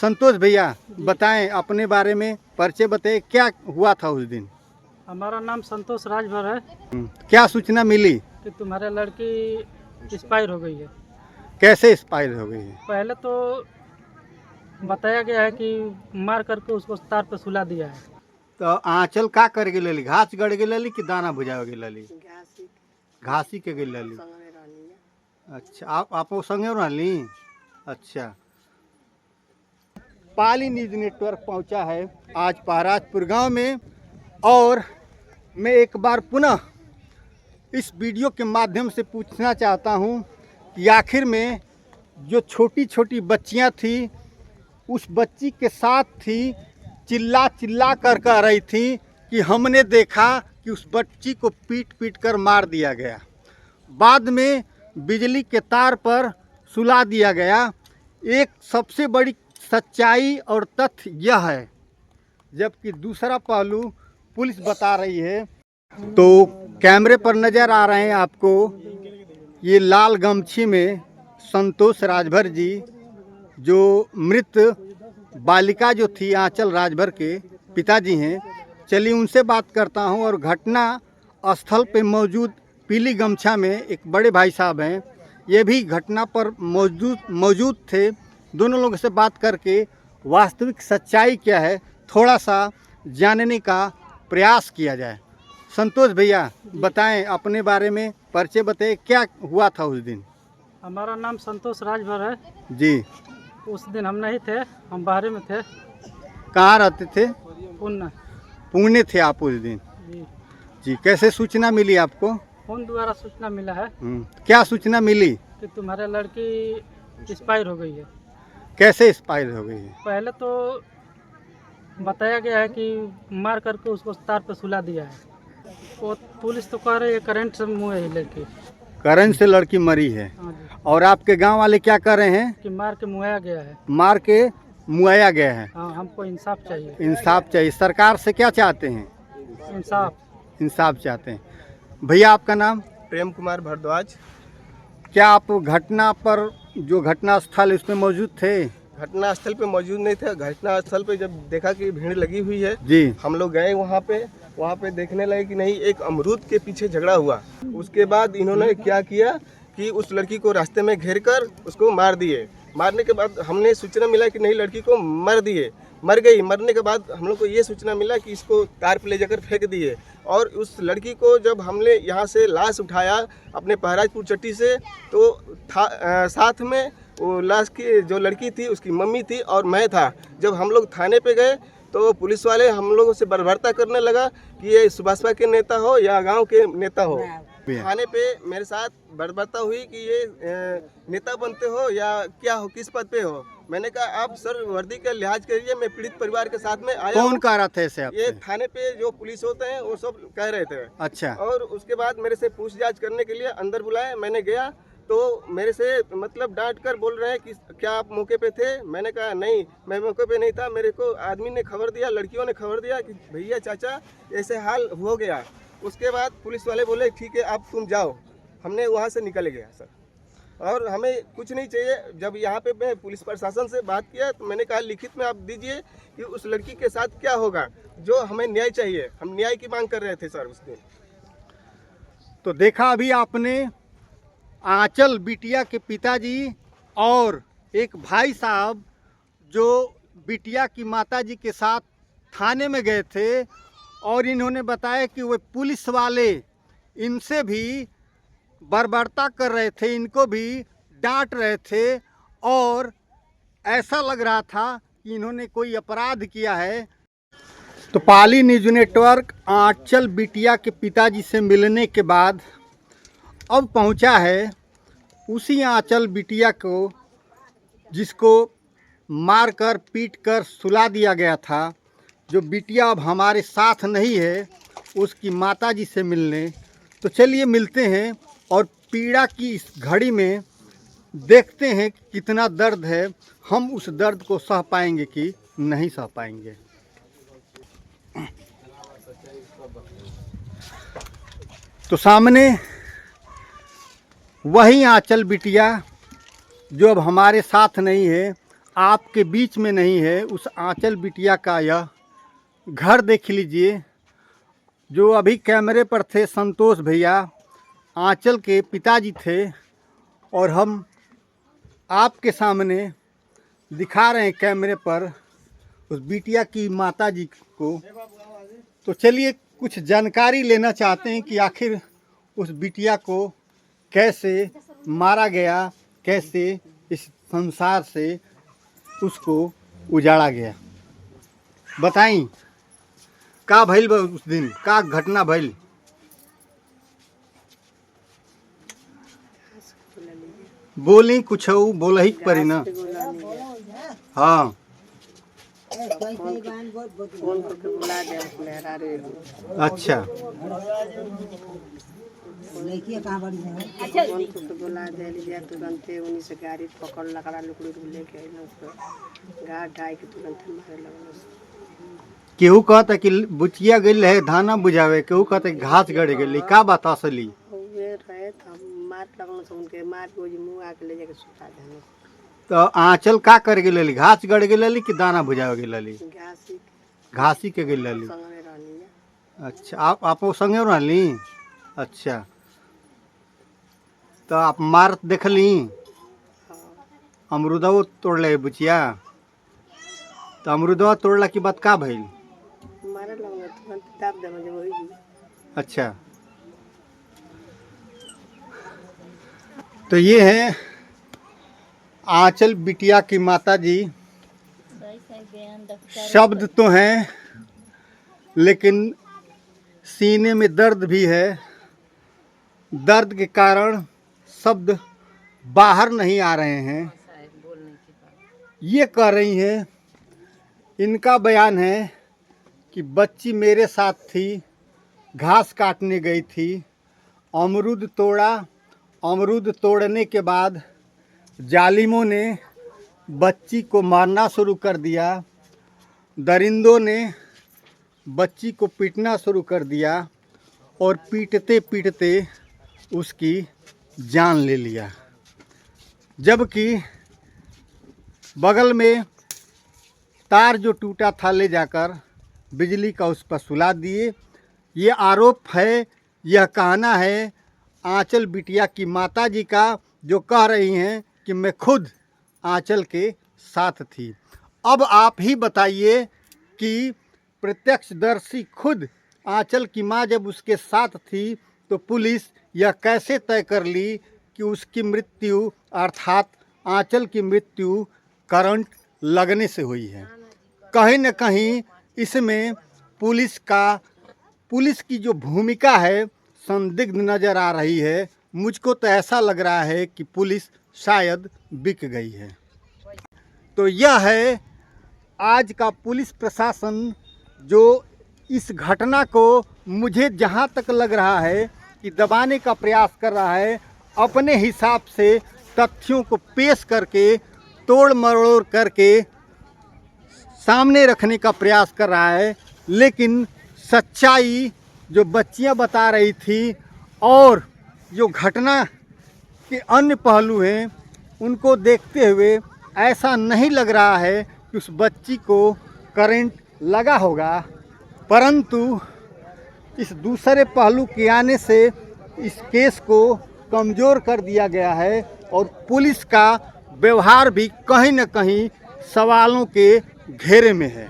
संतोष भैया बताएं अपने बारे में, परिचय बताएं, क्या हुआ था उस दिन? हमारा नाम संतोष राजभर है क्या सूचना मिली कि तुम्हारे लड़की एक्सपायर हो गई है। कैसे एक्सपायर हो गई है? पहले तो बताया गया है कि मार करके उसको तार पे सुला दिया है। तो आंचल का कर के लेली? घास गड़ के लेली कि दाना भुजा के लेली? घासी के गेल लेली। अच्छा, आप वो संगे रहली? अच्छा। पाली न्यूज नेटवर्क पहुंचा है आज पहराजपुर गांव में, और मैं एक बार पुनः इस वीडियो के माध्यम से पूछना चाहता हूं कि आखिर में जो छोटी छोटी बच्चियां थी, उस बच्ची के साथ थी, चिल्ला चिल्ला कर कह रही थी कि हमने देखा कि उस बच्ची को पीट पीट कर मार दिया गया, बाद में बिजली के तार पर सुला दिया गया। एक सबसे बड़ी सच्चाई और तथ्य यह है, जबकि दूसरा पहलू पुलिस बता रही है। तो कैमरे पर नज़र आ रहे हैं आपको ये लाल गमछी में संतोष राजभर जी, जो मृत बालिका जो थी आंचल राजभर के पिताजी हैं। चलिए उनसे बात करता हूं। और घटना स्थल पे मौजूद पीली गमछा में एक बड़े भाई साहब हैं, ये भी घटना पर मौजूद थे। दोनों लोगों से बात करके वास्तविक सच्चाई क्या है थोड़ा सा जानने का प्रयास किया जाए। संतोष भैया बताएं अपने बारे में, परिचय बताएं, क्या हुआ था उस दिन? हमारा नाम संतोष राजभर है जी। उस दिन हम नहीं थे, हम बाहर में थे। कहाँ रहते थे? पुणे थे आप उस दिन? जी। जी। कैसे सूचना मिली आपको? फोन द्वारा सूचना मिला है। क्या सूचना मिली? कि तुम्हारे लड़की एक्सपायर हो गई है। कैसे एक्सपायर हो गई है? पहले तो बताया गया है कि मार करके उसको तार पे सुला दिया है। वो पुलिस तो कह रही है करंट से मुँह है लड़की। करंट से लड़की मरी है? हाँ जी। और आपके गांव वाले क्या कर रहे हैं? कि मार के मुआया गया है। मार के मुआया गया है? हाँ, हमको इंसाफ चाहिए। इंसाफ चाहिए। सरकार से क्या चाहते हैं? इंसाफ चाहते हैं। भैया आपका नाम? प्रेम कुमार भारद्वाज। क्या आप घटना पर, जो घटना स्थल उसमें मौजूद थे? घटना स्थल पे मौजूद नहीं थे। घटना स्थल पे जब देखा कि भीड़ लगी हुई है जी, हम लोग गए वहाँ पे देखने लगे कि नहीं, एक अमरूद के पीछे झगड़ा हुआ। उसके बाद इन्होंने क्या किया कि उस लड़की को रास्ते में घेर कर उसको मार दिए। मारने के बाद हमने सूचना मिला कि नहीं, लड़की को मर गई। मरने के बाद हम लोग को ये सूचना मिला कि इसको कार पे ले जाकर फेंक दिए। और उस लड़की को जब हमने यहाँ से लाश उठाया अपने पहराजपुर चट्टी से, तो साथ में वो लाश की जो लड़की थी उसकी मम्मी थी और मैं था। जब हम लोग थाने पे गए तो पुलिस वाले हम लोगों से बर्बरता करने लगा कि ये सुभाषपा के नेता हो या गांव के नेता हो। थाने पे मेरे साथ बर्बरता हुई कि ये नेता बनते हो या क्या हो, किस पद पे हो। मैंने कहा आप सर वर्दी का लिहाज करिए, मैं पीड़ित परिवार के साथ में आया। कौन कह रहा था ऐसे आपसे? ये थाने पे जो पुलिस होते हैं वो सब कह रहे थे। अच्छा। और उसके बाद मेरे से पूछताछ करने के लिए अंदर बुलाए। मैंने गया तो मेरे से मतलब डांट कर बोल रहे हैं कि क्या आप मौके पे थे? मैंने कहा नहीं, मैं मौके पे नहीं था। मेरे को आदमी ने खबर दिया, लड़कियों ने खबर दिया कि भैया चाचा ऐसे हाल हो गया। उसके बाद पुलिस वाले बोले ठीक है आप तुम जाओ। हमने वहाँ से निकल गया सर, और हमें कुछ नहीं चाहिए। जब यहाँ पे मैं पुलिस प्रशासन से बात किया तो मैंने कहा लिखित में आप दीजिए कि उस लड़की के साथ क्या होगा, जो हमें न्याय चाहिए। हम न्याय की मांग कर रहे थे सर उस दिन। तो देखा अभी आपने आंचल बिटिया के पिताजी और एक भाई साहब जो बिटिया की माताजी के साथ थाने में गए थे, और इन्होंने बताया कि वो पुलिस वाले इनसे भी बर्बरता कर रहे थे, इनको भी डांट रहे थे, और ऐसा लग रहा था कि इन्होंने कोई अपराध किया है। तो पाली न्यूज नेटवर्क आंचल बिटिया के पिताजी से मिलने के बाद अब पहुंचा है उसी आंचल बिटिया को जिसको मारकर पीटकर सुला दिया गया था, जो बिटिया अब हमारे साथ नहीं है, उसकी माताजी से मिलने। तो चलिए मिलते हैं और पीड़ा की इस घड़ी में देखते हैं कि कितना दर्द है, हम उस दर्द को सह पाएंगे कि नहीं सह पाएंगे। तो सामने वही आंचल बिटिया जो अब हमारे साथ नहीं है, आपके बीच में नहीं है, उस आंचल बिटिया का यह घर देख लीजिए। जो अभी कैमरे पर थे संतोष भैया, आंचल के पिताजी थे, और हम आपके सामने दिखा रहे हैं कैमरे पर उस बिटिया की माताजी को। तो चलिए कुछ जानकारी लेना चाहते हैं कि आखिर उस बिटिया को कैसे मारा गया, कैसे इस संसार से उसको उजाड़ा गया। बताई का भइल बा उस दिन, का घटना भइल? बोली कुछ बोल ही पड़ी ना। हाँ अच्छा बुला दे लिया तुरंत उन्हीं से गाड़ी पकड़ लकड़ा लुकड़ी लेके अइलो उसको गाड़ ढाई के तुरंत मारे लगलो। केहू कहता कि बुचिया गई है धाना बुझावे, केहू कहता कि घास गड़ गई, का बात असली? वे रहे तो मार लगलो से उनके मार के मुंह आके ले जाके सुता देने। तो आंचल का कर गेली? घास गड़ गेली कि दाना बुझावे गेली? घासी के गेली। संगे रहनी। अच्छा आप संगे रहली? अच्छा तो आप मार देखली? अमरुदवा तोड़ ले बुचिया? तो अमरुदवा तोड़ला की बात का भइल? मारे लगलो तुरंत दाब दे मुझे वही। अच्छा तो ये है आंचल बिटिया की माताजी। शब्द तो हैं लेकिन सीने में दर्द भी है। दर्द के कारण शब्द बाहर नहीं आ रहे हैं। ये कह रही हैं, इनका बयान है कि बच्ची मेरे साथ थी, घास काटने गई थी, अमरूद तोड़ा, अमरूद तोड़ने के बाद जालिमों ने बच्ची को मारना शुरू कर दिया, दरिंदों ने बच्ची को पीटना शुरू कर दिया और पीटते पीटते उसकी जान ले लिया। जबकि बगल में तार जो टूटा था ले जाकर बिजली का उस पर सुला दिए। ये आरोप है, यह कहना है आंचल बिटिया की माताजी का, जो कह रही हैं कि मैं खुद आंचल के साथ थी। अब आप ही बताइए कि प्रत्यक्षदर्शी खुद आंचल की माँ जब उसके साथ थी तो पुलिस यह कैसे तय कर ली कि उसकी मृत्यु अर्थात आंचल की मृत्यु करंट लगने से हुई है? कहीं न कहीं इसमें पुलिस की जो भूमिका है संदिग्ध नज़र आ रही है। मुझको तो ऐसा लग रहा है कि पुलिस शायद बिक गई है। तो यह है आज का पुलिस प्रशासन, जो इस घटना को मुझे जहां तक लग रहा है कि दबाने का प्रयास कर रहा है, अपने हिसाब से तथ्यों को पेश करके तोड़ मरोड़ करके सामने रखने का प्रयास कर रहा है। लेकिन सच्चाई जो बच्चियां बता रही थी और जो घटना के अन्य पहलू हैं उनको देखते हुए ऐसा नहीं लग रहा है कि उस बच्ची को करंट लगा होगा, परंतु इस दूसरे पहलू के आने से इस केस को कमज़ोर कर दिया गया है और पुलिस का व्यवहार भी कहीं न कहीं सवालों के घेरे में है।